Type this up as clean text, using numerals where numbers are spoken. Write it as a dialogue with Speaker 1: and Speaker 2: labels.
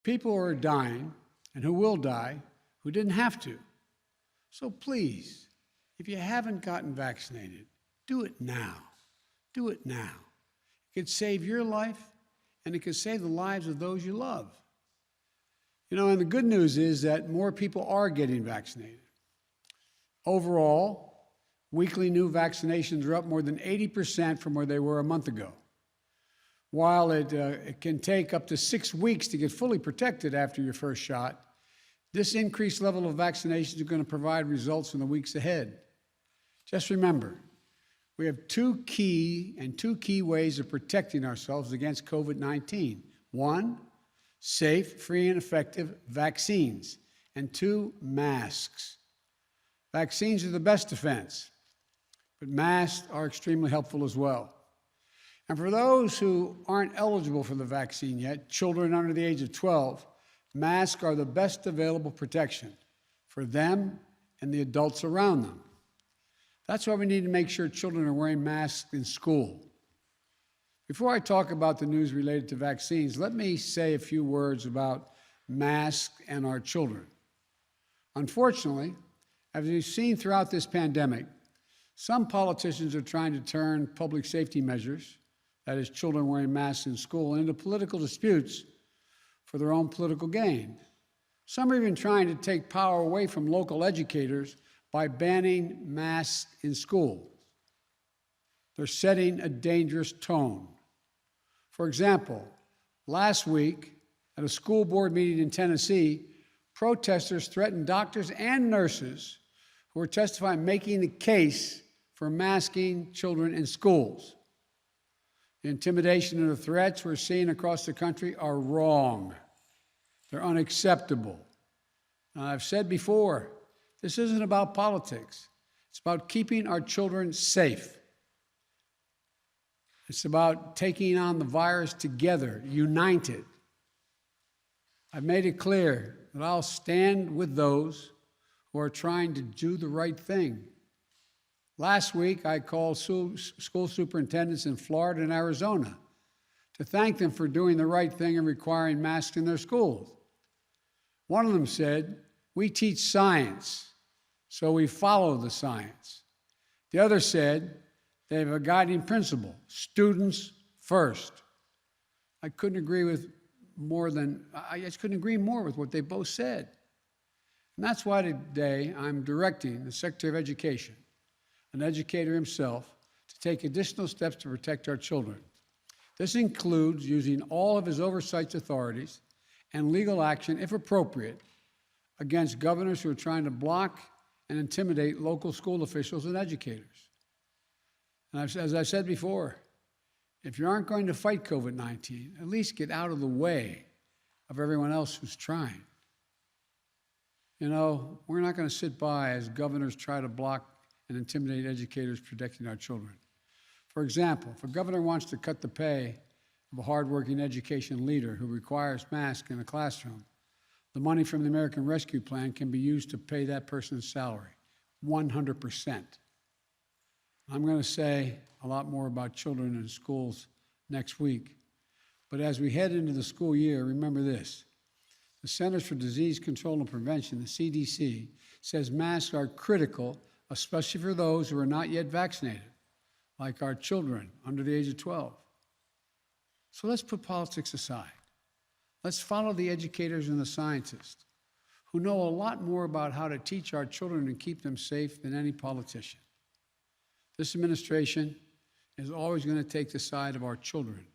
Speaker 1: people who are dying and who will die who didn't have to. So please, if you haven't gotten vaccinated, do it now. Do it now. It could save your life, and it could save the lives of those you love. You know, and the good news is that more people are getting vaccinated. Overall, weekly new vaccinations are up more than 80% from where they were a month ago. While it can take up to 6 weeks to get fully protected after your first shot, this increased level of vaccinations is going to provide results in the weeks ahead. Just remember, we have two key ways of protecting ourselves against COVID-19. One, safe, free, and effective vaccines. And two, masks. Vaccines are the best defense, but masks are extremely helpful as well. And for those who aren't eligible for the vaccine yet, children under the age of 12, masks are the best available protection for them and the adults around them. That's why we need to make sure children are wearing masks in school. Before I talk about the news related to vaccines, let me say a few words about masks and our children. Unfortunately, as we've seen throughout this pandemic, some politicians are trying to turn public safety measures, that is, children wearing masks in school, into political disputes for their own political gain. Some are even trying to take power away from local educators by banning masks in school. They're setting a dangerous tone. For example, last week at a school board meeting in Tennessee, protesters threatened doctors and nurses who were testifying, making the case for masking children in schools. The intimidation and the threats we're seeing across the country are wrong. They're unacceptable. Now, I've said before, this isn't about politics. It's about keeping our children safe. It's about taking on the virus together, united. I've made it clear that I'll stand with those who are trying to do the right thing. Last week, I called school superintendents in Florida and Arizona to thank them for doing the right thing and requiring masks in their schools. One of them said, "We teach science, so we follow the science." The other said, they have a guiding principle, students first. I just couldn't agree more with what they both said. And that's why today I'm directing the Secretary of Education, an educator himself, to take additional steps to protect our children. This includes using all of his oversight authorities and legal action, if appropriate, against governors who are trying to block and intimidate local school officials and educators. And as I said before, if you aren't going to fight COVID-19, at least get out of the way of everyone else who's trying. You know, we're not going to sit by as governors try to block and intimidate educators protecting our children. For example, if a governor wants to cut the pay of a hardworking education leader who requires masks in a classroom, the money from the American Rescue Plan can be used to pay that person's salary, 100%. I'm going to say a lot more about children in schools next week. But as we head into the school year, remember this. The Centers for Disease Control and Prevention, the CDC, says masks are critical, especially for those who are not yet vaccinated, like our children under the age of 12. So let's put politics aside. Let's follow the educators and the scientists who know a lot more about how to teach our children and keep them safe than any politician. This administration is always going to take the side of our children